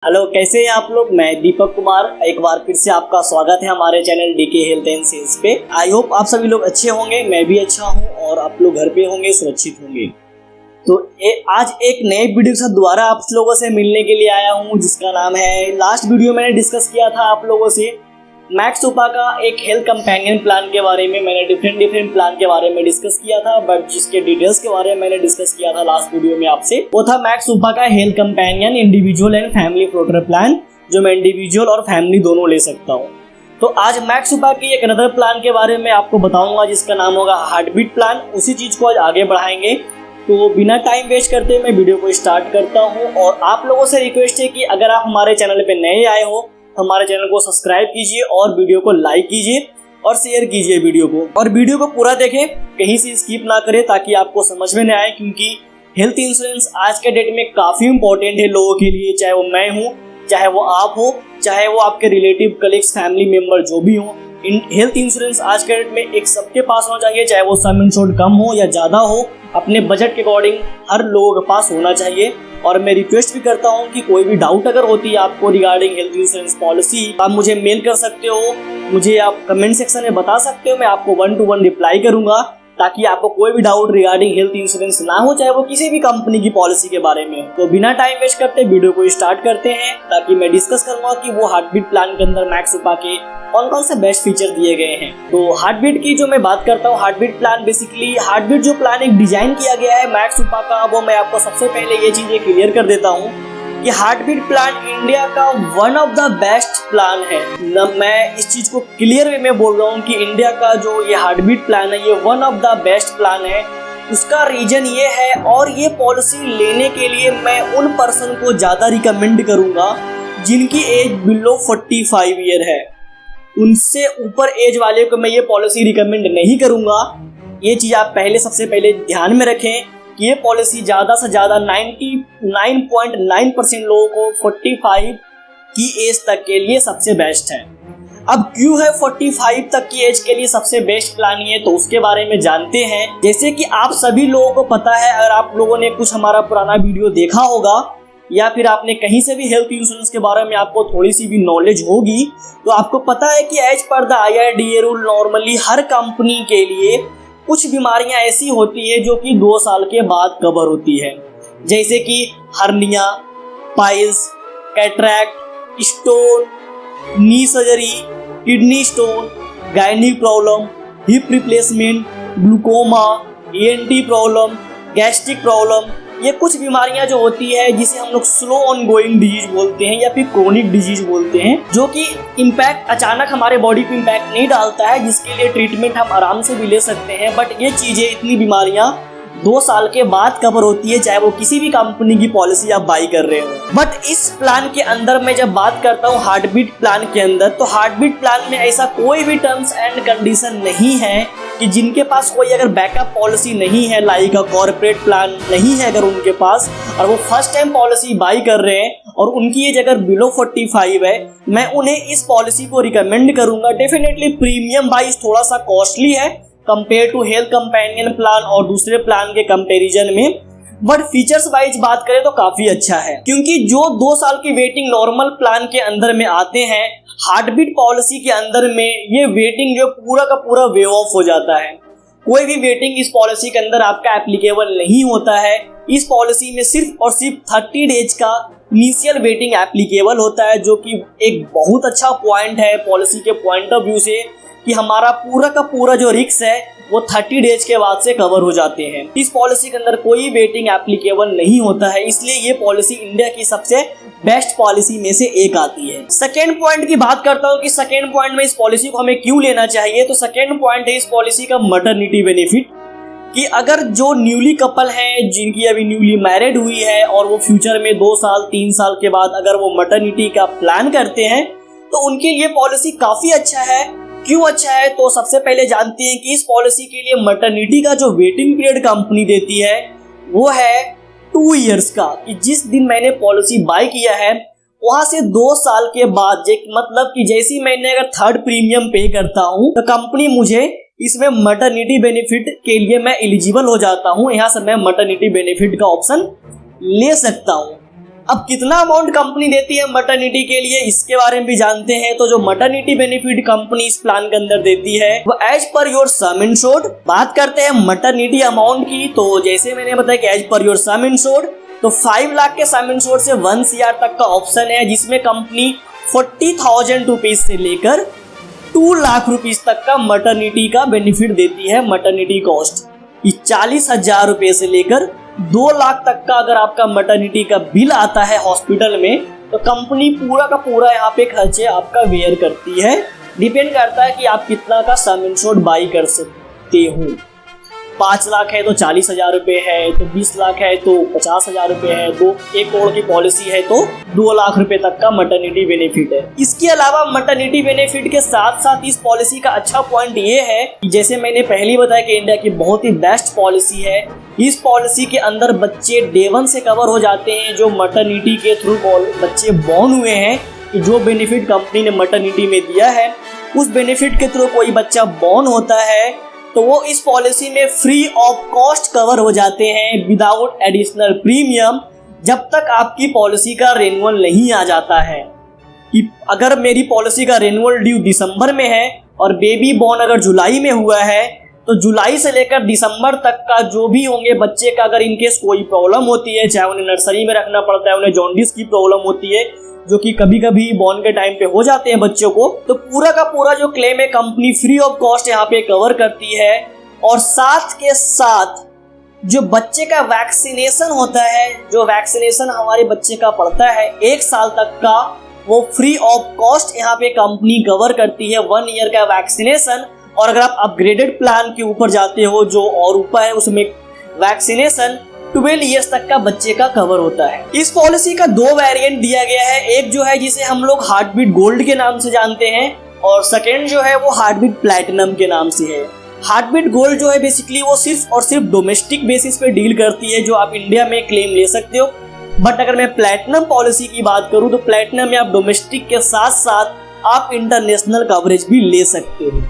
Hello, कैसे हैं आप लोग। मैं दीपक कुमार एक बार फिर से आपका स्वागत है हमारे channel DK health and sales पे। आई होप आप सभी लोग अच्छे होंगे, मैं भी अच्छा हूं और आप लोग घर पे होंगे, सुरक्षित होंगे। तो आज एक नए वीडियो के साथ दोबारा आप लोगों से मिलने के लिए आया हूं, जिसका नाम है, लास्ट वीडियो मैंने डिस्कस किया था आप लोगों से मैक्सुपा का एक हेल्थ कंपेनियन प्लान के बारे में। मैंने डिफरेंट प्लान के बारे में डिस्कस किया था, बट जिसके डिटेल्स के बारे में मैंने डिस्कस किया था लास्ट वीडियो में आपसे, वो था मैक्सुपा का health companion individual and family floater plan, जो मैं इंडिविजुअल और फैमिली दोनों ले सकता हूँ। तो आज मैक्सुपा की एक अनदर प्लान के बारे में आपको बताऊंगा, जिसका नाम होगा हार्टबीट प्लान। उसी चीज को आज आगे बढ़ाएंगे। तो बिना टाइम वेस्ट करते मैं वीडियो को स्टार्ट करता हूँ। और आप लोगों से रिक्वेस्ट है कि अगर आप हमारे चैनल पे नए आए हो, हमारे चैनल को सब्सक्राइब कीजिए और वीडियो को लाइक कीजिए और शेयर कीजिए वीडियो को, और वीडियो को पूरा देखें, कहीं से स्किप ना करें, ताकि आपको समझ में न आए। क्योंकि हेल्थ इंश्योरेंस आज के डेट में काफ़ी इंपॉर्टेंट है लोगों के लिए, चाहे वो मैं हूँ, चाहे वो आप हो, चाहे वो आपके रिलेटिव, कलीग्स, फैमिली मेम्बर जो भी हो। हेल्थ इंश्योरेंस आज के डेट में एक सबके पास होना चाहिए, चाहे वो सम इंश्योर्ड कम हो या ज़्यादा हो, अपने बजट के अकॉर्डिंग हर लोगों के पास होना चाहिए। और मैं रिक्वेस्ट भी करता हूं कि कोई भी डाउट अगर होती है आपको रिगार्डिंग हेल्थ इंश्योरेंस पॉलिसी, आप मुझे मेल कर सकते हो, मुझे आप कमेंट सेक्शन में बता सकते हो, मैं आपको 1 to 1 रिप्लाई करूंगा, ताकि आपको कोई भी डाउट रिगार्डिंग हेल्थ इंश्योरेंस ना हो, चाहे वो किसी भी कंपनी की पॉलिसी के बारे में हो। तो बिना टाइम वेस्ट करते वीडियो को स्टार्ट करते हैं, ताकि मैं डिस्कस करूंगा कि वो हार्टबीट प्लान के अंदर मैक्सुपा के कौन कौन से बेस्ट फीचर दिए गए हैं। तो हार्टबीट की जो मैं बात करता हूँ, हार्टबीट प्लान बेसिकली, हार्टबीट जो प्लान एक डिजाइन किया गया है मैक्सुपा का, वो मैं आपको सबसे पहले ये चीजें क्लियर कर देता हूँ कि हार्टबीट प्लान इंडिया का one of the best plan है। मैं इस चीज को क्लियर वे में बोल रहा हूँ कि इंडिया का जो ये हार्टबीट प्लान है, ये one of the best plan है। उसका रीजन ये है, और ये पॉलिसी लेने के लिए मैं उन पर्सन को ज्यादा रिकमेंड करूंगा जिनकी एज बिलो 45 ईयर है। उनसे ऊपर एज वाले को मैं ये पॉलिसी रिकमेंड नहीं करूंगा। ये चीज आप सबसे पहले ध्यान में रखें कि ये पॉलिसी ज़्यादा से ज़्यादा 99.9% लोगों को 45 की एज तक के लिए सबसे बेस्ट है। अब क्यों है 45 तक की एज के लिए सबसे बेस्ट प्लान ये, तो उसके बारे में जानते हैं। जैसे कि आप सभी लोगों को पता है, अगर आप लोगों ने कुछ हमारा पुराना वीडियो देखा होगा, या फिर आपने कहीं से भी हेल्थ इंश्योरेंस के बारे में आपको थोड़ी सी भी नॉलेज होगी, तो आपको पता है कि as per the IRDA rule normally हर कंपनी के लिए कुछ बीमारियां ऐसी होती है जो कि 2 साल के बाद कवर होती है। जैसे कि हर्निया, पाइल्स, कैटरैक्ट, स्टोन, नी surgery, kidney stone, gynaec problem, hip replacement, glaucoma, ENT problem, gastric problem, ये कुछ बीमारियां जो होती है जिसे हम लोग स्लो ऑन गोइंग डिजीज बोलते हैं या फिर क्रोनिक डिजीज बोलते हैं, जो कि इम्पैक्ट अचानक हमारे बॉडी पे इम्पैक्ट नहीं डालता है, जिसके लिए ट्रीटमेंट हम आराम से भी ले सकते हैं। बट ये चीजें, इतनी बीमारियां 2 साल के बाद कवर होती है, चाहे वो किसी भी कंपनी की पॉलिसी आप बाई कर रहे हो। बट इस प्लान के अंदर मैं जब बात करता हूँ हार्टबीट प्लान के अंदर, तो हार्टबीट प्लान में ऐसा कोई भी टर्म्स एंड कंडीशन नहीं है कि जिनके पास कोई अगर बैकअप पॉलिसी नहीं है, लाइक कॉर्पोरेट प्लान नहीं है अगर उनके पास, और वो फर्स्ट टाइम पॉलिसी बाई कर रहे हैं और उनकी एज अगर बिलो 45 है, मैं उन्हें इस पॉलिसी को रिकमेंड करूंगा। डेफिनेटली प्रीमियम वाइज थोड़ा सा कॉस्टली है compare to health companion plan और दूसरे प्लान के कंपैरिजन में, बट फीचर्स वाइज बात करें तो काफी अच्छा है। क्योंकि जो 2 साल की वेटिंग नॉर्मल प्लान के अंदर में आते हैं, हार्टबीट पॉलिसी के अंदर में ये वेटिंग जो पूरा का पूरा वे ऑफ हो जाता है। कोई भी वेटिंग इस पॉलिसी के अंदर आपका एप्लीकेबल नहीं होता है। इस पॉलिसी में सिर्फ और सिर्फ 30 डेज का इनिशियल वेटिंग एप्लीकेबल होता है, जो कि एक बहुत अच्छा पॉइंट है पॉलिसी के पॉइंट ऑफ व्यू से, कि हमारा पूरा का पूरा जो रिस्क है वो 30 डेज के बाद से कवर हो जाते हैं। इस पॉलिसी के अंदर कोई वेटिंग एप्लीकेबल नहीं होता है, इसलिए ये पॉलिसी इंडिया की सबसे बेस्ट पॉलिसी में से एक आती है। सेकेंड पॉइंट की बात करता हूँ कि सेकेंड पॉइंट में इस पॉलिसी को हमें क्यों लेना चाहिए, तो सेकेंड पॉइंट है इस पॉलिसी का मैटरनिटी बेनिफिट। कि अगर जो न्यूली कपल हैं, जिनकी अभी न्यूली मैरिड हुई है और वो फ्यूचर में 2 साल 3 साल के बाद अगर वो मैटरनिटी का प्लान करते हैं, तो उनके लिए पॉलिसी काफी अच्छा है। क्यों अच्छा है, तो सबसे पहले जानते हैं कि इस पॉलिसी के लिए मैटरनिटी का जो वेटिंग पीरियड कंपनी देती है वो है 2 इयर्स का। कि जिस दिन मैंने पॉलिसी बाय किया है वहां से 2 साल के बाद, मतलब कि जैसे ही मैंने अगर 3rd प्रीमियम पे करता हूं, तो कंपनी मुझे इसमें मैटरनिटी बेनिफिट के लिए मैं एलिजिबल हो जाता हूं। यहाँ से मैं मैटरनिटी बेनिफिट का ऑप्शन ले सकता हूं। अब कितना अमाउंट कंपनी देती है मैटरनिटी के लिए, इसके बारे में भी जानते हैं। तो जो मैटरनिटी बेनिफिट कंपनी इस प्लान के अंदर देती है वो as per your sum insured. बात करते हैं मैटरनिटी अमाउंट की, तो जैसे मैंने बताया कि as per your sum insured, तो 5 लाख के सम इंश्योर्ड से 1 CR तक का ऑप्शन है, जिसमें कंपनी 40,000 रुपीज से लेकर 2 लाख रुपीज तक का मैटरनिटी का बेनिफिट देती है। मैटरनिटी कॉस्ट 40,000 रुपए से लेकर 2 लाख तक का अगर आपका मैटरनिटी का बिल आता है हॉस्पिटल में, तो कंपनी पूरा का पूरा यहाँ पे खर्चे आपका वेयर करती है। डिपेंड करता है कि आप कितना का सम इंश्योर्ड बाई कर सकते हो। 5 लाख है तो 40,000 रुपए है, तो 20 लाख है तो 50,000 रुपए है, 1 करोड़ की पॉलिसी है तो 2 लाख रुपए तक का मैटरनिटी बेनिफिट है। इसके अलावा मैटरनिटी बेनिफिट के साथ साथ इस पॉलिसी का अच्छा पॉइंट ये है कि जैसे मैंने पहले बताया कि इंडिया की बहुत ही बेस्ट पॉलिसी है। इस पॉलिसी के अंदर बच्चे डे 1 से कवर हो जाते हैं। जो मैटरनिटी के थ्रू बच्चे बॉर्न हुए हैं, कि जो बेनिफिट कंपनी ने मैटरनिटी में दिया है, उस बेनिफिट के थ्रू कोई बच्चा बॉर्न होता है तो वो इस पॉलिसी में फ्री ऑफ कॉस्ट कवर हो जाते हैं विदाउट एडिशनल प्रीमियम, जब तक आपकी पॉलिसी का रेन्युअल नहीं आ जाता है। कि अगर मेरी पॉलिसी का रेन्युअल ड्यू दिसंबर में है और बेबी बॉर्न अगर जुलाई में हुआ है, तो जुलाई से लेकर दिसंबर तक का जो भी होंगे बच्चे का, अगर इनकेस कोई प्रॉब्लम होती है, चाहे उन्हें नर्सरी में रखना पड़ता है, उन्हें जॉन्डिस की प्रॉब्लम होती है, जो कि कभी कभी बॉर्न के टाइम पे हो जाते हैं बच्चों को, तो पूरा का पूरा जो क्लेम है कंपनी फ्री ऑफ कॉस्ट यहाँ पे कवर करती है। और साथ के साथ जो बच्चे का वैक्सीनेशन होता है, जो वैक्सीनेशन हमारे बच्चे का पड़ता है 1 साल तक का, वो फ्री ऑफ कॉस्ट यहाँ पे कंपनी कवर करती है। 1 ईयर का वैक्सीनेशन, और अगर आप अपग्रेडेड प्लान के ऊपर जाते हो जो और ऊपर है, उसमें वैक्सीनेशन 12 ईयर्स तक का बच्चे का कवर होता है। इस पॉलिसी का 2 वेरिएंट दिया गया है। एक जो है जिसे हम लोग हार्टबीट गोल्ड के नाम से जानते हैं, और सेकेंड जो है वो हार्टबीट प्लैटिनम के नाम से है। हार्टबीट गोल्ड जो है बेसिकली वो सिर्फ और सिर्फ डोमेस्टिक बेसिस पे डील करती है, जो आप इंडिया में क्लेम ले सकते हो। बट अगर मैं प्लैटिनम पॉलिसी की बात करूं तो प्लैटिनम में आप डोमेस्टिक के साथ साथ आप इंटरनेशनल कवरेज भी ले सकते हो।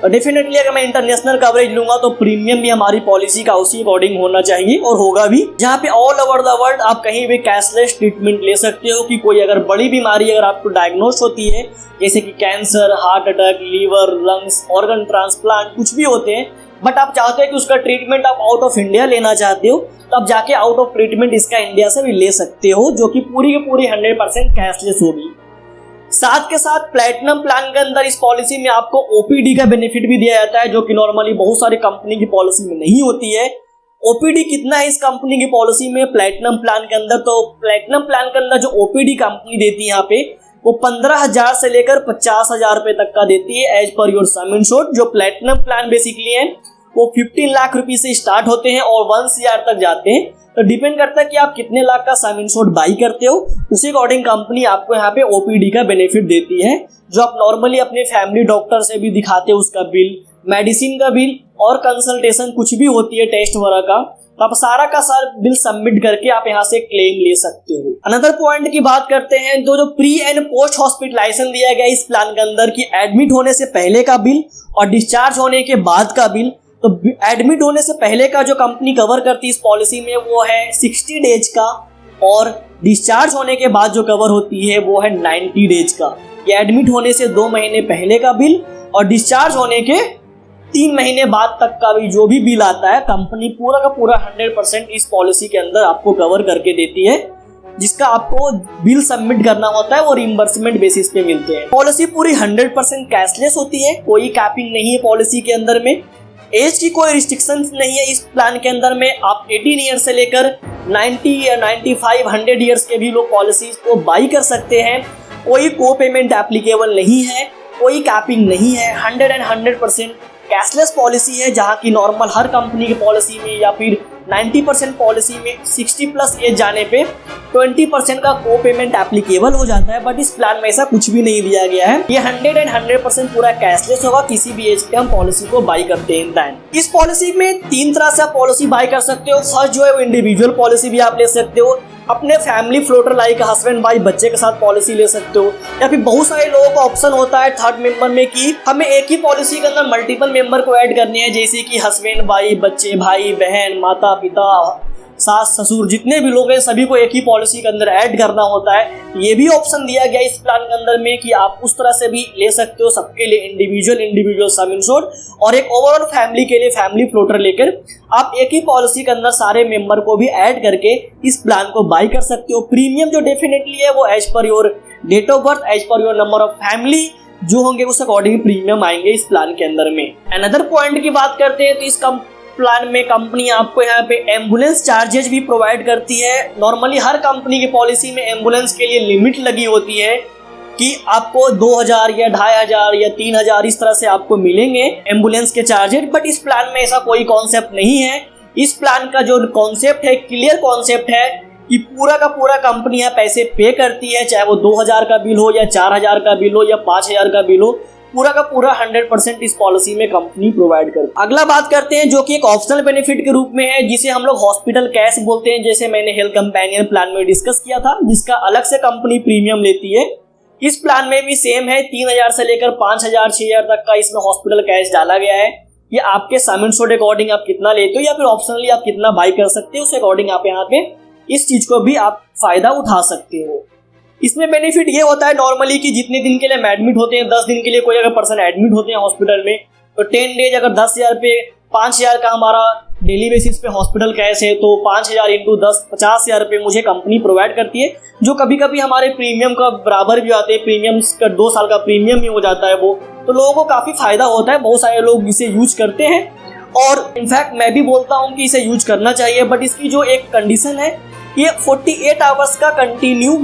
और डेफिनेटली अगर मैं इंटरनेशनल कवरेज लूंगा तो प्रीमियम भी हमारी पॉलिसी का उसी अकॉर्डिंग होना चाहिए, और होगा भी, जहाँ पे ऑल ओवर द वर्ल्ड आप कहीं भी कैशलेस ट्रीटमेंट ले सकते हो। कि कोई अगर बड़ी बीमारी अगर आपको डायग्नोस होती है, जैसे कि cancer, heart attack, liver, lungs, organ transplant, कुछ भी होते हैं, बट आप चाहते हैं कि उसका ट्रीटमेंट आप आउट ऑफ इंडिया लेना चाहते हो, तो आप जाके आउट ऑफ ट्रीटमेंट इसका इंडिया से भी ले सकते हो, जो कि पूरी की पूरी 100% कैशलेस होगी। साथ के साथ प्लैटिनम प्लान के अंदर इस पॉलिसी में आपको ओपीडी का बेनिफिट भी दिया जाता है, जो कि नॉर्मली बहुत सारी कंपनी की पॉलिसी में नहीं होती है। ओपीडी कितना है इस कंपनी की पॉलिसी में प्लैटिनम प्लान के अंदर, तो प्लैटिनम प्लान के अंदर जो ओपीडी कंपनी देती है यहाँ पे, वो 15,000 से लेकर 50,000 रुपए तक का देती है as per your sum insured. जो प्लैटिनम प्लान बेसिकली है वो 15 लाख रुपीज से स्टार्ट होते हैं और 1 CR तक जाते हैं। तो डिपेंड करता है कि आप कितने लाख का सम इंश्योर्ड बाई करते हो, उसी अकॉर्डिंग कंपनी आपको यहाँ पे ओपीडी का बेनिफिट देती है, जो आप नॉर्मली अपने फैमिली डॉक्टर से भी दिखाते हो, उसका बिल, मेडिसिन का बिल और कंसल्टेशन कुछ भी होती है टेस्ट वगैरह का, तो आप सारा का सारा बिल सबमिट करके आप यहाँ से क्लेम ले सकते हो। अनदर पॉइंट की बात करते हैं, जो प्री एंड पोस्ट हॉस्पिटलाइजेशन दिया गया इस प्लान के अंदर, की एडमिट होने से पहले का बिल और डिस्चार्ज होने के बाद का बिल। तो एडमिट होने से पहले का जो कंपनी कवर करती है इस पॉलिसी में वो है 60 डेज का, और डिस्चार्ज होने के बाद जो कवर होती है वो है 90 डेज का। ये एडमिट होने से 2 महीने पहले का बिल और डिस्चार्ज होने के 3 महीने बाद तक का भी जो भी बिल आता है, कंपनी पूरा का पूरा 100% इस पॉलिसी के अंदर आपको कवर करके देती है, जिसका आपको बिल सबमिट करना होता है, वो रिइंबर्समेंट बेसिस पे मिलते हैं। पॉलिसी पूरी 100% कैशलेस होती है, कोई कैपिंग नहीं है पॉलिसी के अंदर में। एज की कोई रिस्ट्रिक्शंस नहीं है इस प्लान के अंदर में। आप 18 ईयर से लेकर 90 या 95, 100 ईयर्स के भी लोग पॉलिसीज को बाई कर सकते हैं। कोई को पेमेंट एप्लीकेबल नहीं है, कोई कैपिंग नहीं है, 100% कैशलेस पॉलिसी है, जहाँ की नॉर्मल हर कंपनी की पॉलिसी में या फिर 90% पॉलिसी में 60+ एज जाने पे 20% का को पेमेंट एप्लीकेबल हो जाता है। बट इस प्लान में ऐसा कुछ भी नहीं दिया गया है, ये 100% पूरा कैशलेस होगा, किसी भी एज पे हम पॉलिसी को बाई करते हैं। दैन इस पॉलिसी में 3 तरह से आप पॉलिसी बाई कर सकते हो। फर्स्ट जो है वो इंडिविजुअल पॉलिसी भी आप ले सकते हो, अपने family floater like husband wife बच्चे के साथ पॉलिसी ले सकते हो, या फिर बहुत सारे लोगों का ऑप्शन होता है थर्ड मेंबर में कि हमें एक ही पॉलिसी के अंदर मल्टीपल मेंबर को ऐड करने हैं, जैसे कि हस्बैंड वाइफ, बच्चे, भाई बहन, माता पिता, सास ससुर जितने भी लोग हैं सभी को एक ही पॉलिसी के अंदर ऐड करना होता है। ये भी ऑप्शन दिया गया इस प्लान के अंदर में कि आप उस तरह से भी ले सकते हो, सबके लिए इंडिविजुअल सम इंश्योर्ड और एक ओवरऑल फैमिली के लिए फैमिली फ्लोटर लेकर आप एक ही पॉलिसी के अंदर सारे मेंबर को भी ऐड करके इस प्लान को बाई कर सकते हो। प्रीमियम जो डेफिनेटली है वो as per your date of birth, as per your number of family जो होंगे उस अकॉर्डिंग प्रीमियम आएंगे इस प्लान के अंदर में। अनदर पॉइंट की बात करते हैं तो इस प्लान में कंपनी आपको यहाँ पे एम्बुलेंस चार्जेस भी प्रोवाइड करती है। नॉर्मली हर कंपनी की पॉलिसी में एम्बुलेंस के लिए लिमिट लगी होती है कि आपको 2000 या 2500 या 3000 इस तरह से आपको मिलेंगे एम्बुलेंस के चार्जेस, बट इस प्लान में ऐसा कोई कॉन्सेप्ट नहीं है। इस प्लान का जो कॉन्सेप्ट है, क्लियर कॉन्सेप्ट है कि पूरा का पूरा कंपनी यहाँ पैसे पे करती है, चाहे वो 2000 का बिल हो या 4000 का बिल हो या 5000 का बिल हो, पूरा का पूरा 100% इस पॉलिसी में कंपनी प्रोवाइड करती है। अगला बात करते हैं जो कि एक ऑप्शनल बेनिफिट के रूप में है, जिसे हम लोग हॉस्पिटल कैश बोलते हैं, जैसे मैंने हेल्थ कंपेनियन प्लान में डिस्कस किया था, जिसका अलग से कंपनी प्रीमियम लेती है। इस प्लान में भी सेम है, 3000 से लेकर 5000 6000 तक का इसमें हॉस्पिटल कैश डाला गया है। ये आपके सम इंश्योर्ड अकॉर्डिंग आप कितना लेते हो या फिर ऑप्शनली आप कितना बाई कर सकते हो, उस अकॉर्डिंग आप यहाँ पे इस चीज को भी आप फायदा उठा सकते हो। इसमें बेनिफिट ये होता है नॉर्मली कि जितने दिन के लिए हम एडमिट होते हैं, 10 दिन के लिए कोई अगर पर्सन एडमिट होते हैं हॉस्पिटल में, तो 10 डेज अगर 10,000 पे 5000 का हमारा डेली बेसिस पे हॉस्पिटल कैश है, तो 5000 इंटू 10 50,000 रुपये मुझे कंपनी प्रोवाइड करती है, जो कभी कभी हमारे प्रीमियम का बराबर भी आते हैं। प्रीमियम का 2 साल का प्रीमियम ही हो जाता है वो, तो लोगों को काफ़ी फायदा होता है। बहुत सारे लोग इसे यूज करते हैं और इनफैक्ट मैं भी बोलता हूँ कि इसे यूज करना चाहिए, बट इसकी जो एक कंडीशन है, ये 48 आवर्स का कंटिन्यू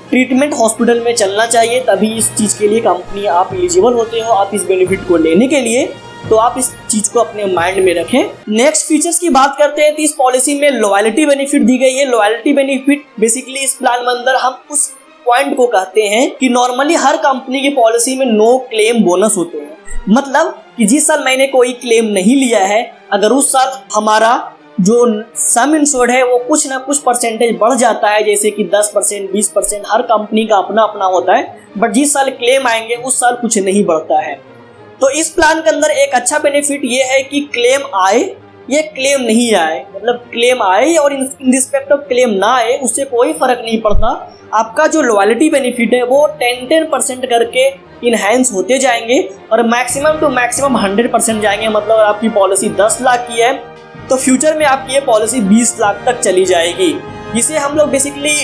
ट्रीटमेंट हॉस्पिटल में चलना चाहिए, तभी इस चीज़ के लिए कंपनी आप एलिजिबल होते हो। आप इस बेनिफिट को लेने के लिए तो आप इस चीज़ को अपने माइंड में रखें। नेक्स्ट फीचर्स की बात करते हैं तो इस पॉलिसी में लॉयल्टी बेनिफिट दी गई है। लॉयल्टी बेनिफिट बेसिकली इस प्लान में अंदर हम उस पॉइंट को कहते हैं कि नॉर्मली हर कंपनी की पॉलिसी में नो क्लेम बोनस होते हैं। मतलब कि जिस साल मैंने कोई क्लेम नहीं लिया है, अगर उस साल हमारा जो सम इंश्योर्ड है वो कुछ ना कुछ परसेंटेज बढ़ जाता है, जैसे कि 10% 20%, हर कंपनी का अपना अपना होता है, बट जिस साल क्लेम आएंगे उस साल कुछ नहीं बढ़ता है। तो इस प्लान के अंदर एक अच्छा बेनिफिट ये है कि क्लेम आए या क्लेम नहीं आए, मतलब क्लेम आए और इन रिस्पेक्ट ऑफ क्लेम ना आए, उससे कोई फर्क नहीं पड़ता। आपका जो लॉयल्टी बेनिफिट है वो 10% करके इनहेंस होते जाएंगे और मैक्सिमम टू मैक्सिमम 100% जाएंगे। मतलब आपकी पॉलिसी 10 लाख की है तो फ्यूचर में आपकी ये पॉलिसी 20 लाख तक चली जाएगी। इसे हम लोग बेसिकली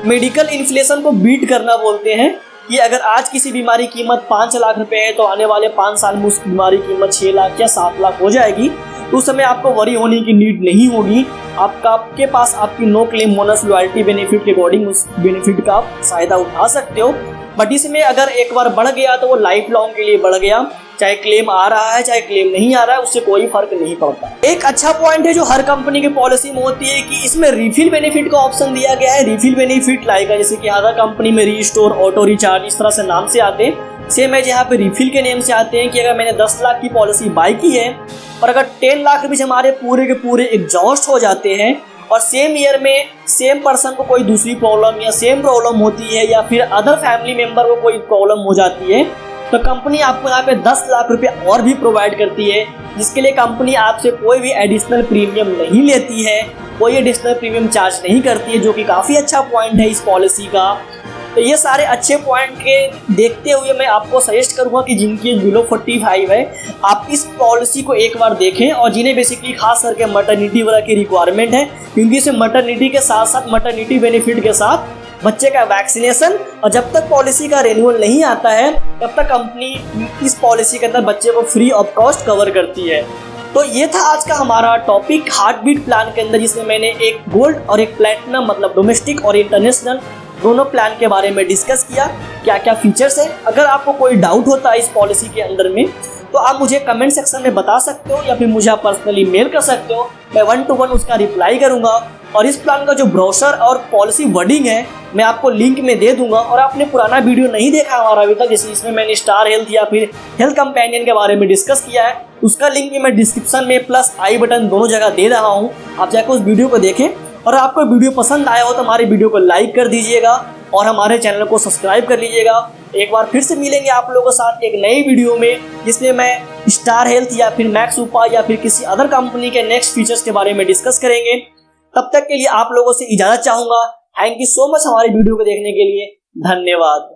मेडिकल इन्फ्लेशन को बीट करना बोलते हैं कि अगर आज किसी बीमारी की कीमत 5 लाख रुपए है तो आने वाले 5 साल में उस बीमारी की कीमत 6 लाख या 7 लाख हो जाएगी। तो उस समय आपको वरी होने की नीड नहीं होगी। आपके पास आपकी no claim bonus loyalty benefit के अकॉर्डिंग उस बेनिफिट का आप फायदा उठा सकते हो। बट इसमें अगर एक बार बढ़ गया तो वो लाइफ लॉन्ग के लिए बढ़ गया, चाहे क्लेम आ रहा है चाहे क्लेम नहीं आ रहा है, उससे कोई फर्क नहीं पड़ता। एक अच्छा पॉइंट है जो हर कंपनी की पॉलिसी में होती है कि इसमें रिफिल बेनिफिट का ऑप्शन दिया गया है। रिफिल बेनिफिट लाएगा जैसे कि हर कंपनी में रीस्टोर, ऑटो रिचार्ज इस तरह से नाम से आते हैं, सेम है जहाँ पे रिफिल के नेम से आते हैं कि अगर मैंने 10 लाख की पॉलिसी बाई की है और अगर 10 लाख रुपये हमारे पूरे के पूरे एग्जॉस्ट हो जाते हैं और सेम ईयर में सेम पर्सन को कोई दूसरी प्रॉब्लम या सेम प्रॉब्लम होती है या फिर अदर फैमिली मेंबर को कोई प्रॉब्लम हो जाती है, तो कंपनी आपको यहाँ पे 10 लाख रुपए और भी प्रोवाइड करती है, जिसके लिए कंपनी आपसे कोई भी एडिशनल प्रीमियम नहीं लेती है, कोई एडिशनल प्रीमियम चार्ज नहीं करती है, जो कि काफ़ी अच्छा पॉइंट है इस पॉलिसी का। तो ये सारे अच्छे पॉइंट के देखते हुए मैं आपको सजेस्ट करूंगा कि जिनकी एज बिलो 45 है आप इस पॉलिसी को एक बार देखें, और जिन्हें बेसिकली खास करके मैटरनिटी वगैरह की रिक्वायरमेंट है, क्योंकि इसे मैटरनिटी के साथ साथ मैटरनिटी बेनिफिट के साथ बच्चे का वैक्सीनेशन, और जब तक पॉलिसी का रिन्यूअल नहीं आता है तब तक कंपनी इस पॉलिसी के अंदर बच्चे को फ्री ऑफ कॉस्ट कवर करती है। तो ये था आज का हमारा टॉपिक हार्ट बीट प्लान के अंदर, जिसमें मैंने एक गोल्ड और एक प्लैटिनम मतलब डोमेस्टिक और इंटरनेशनल दोनों प्लान के बारे में डिस्कस किया, क्या क्या फीचर्स है। अगर आपको कोई डाउट होता है इस पॉलिसी के अंदर में तो आप मुझे कमेंट सेक्शन में बता सकते हो या फिर मुझे आप पर्सनली मेल कर सकते हो, मैं 1 to 1 उसका रिप्लाई करूंगा। और इस प्लान का जो ब्रोशर और पॉलिसी वर्डिंग है मैं आपको लिंक में दे दूंगा। और आपने पुराना वीडियो नहीं देखा हमारा अभी तक, जैसे इसमें मैंने स्टार हेल्थ या फिर हेल्थ कंपेनियन के बारे में डिस्कस किया है, उसका लिंक भी मैं डिस्क्रिप्शन में प्लस आई बटन दोनों जगह दे रहा हूँ, आप जाकर उस वीडियो को देखें। और आपको वीडियो पसंद आया हो तो हमारे वीडियो को लाइक कर दीजिएगा और हमारे चैनल को सब्सक्राइब कर लीजिएगा। एक बार फिर से मिलेंगे आप लोगों के साथ एक नई वीडियो में, जिसमें मैं स्टार हेल्थ या फिर मैक्स उपा या फिर किसी अदर कंपनी के नेक्स्ट फीचर्स के बारे में डिस्कस करेंगे। तब तक के लिए आप लोगों से इजाजत चाहूंगा। थैंक यू सो मच हमारी वीडियो को देखने के लिए। धन्यवाद।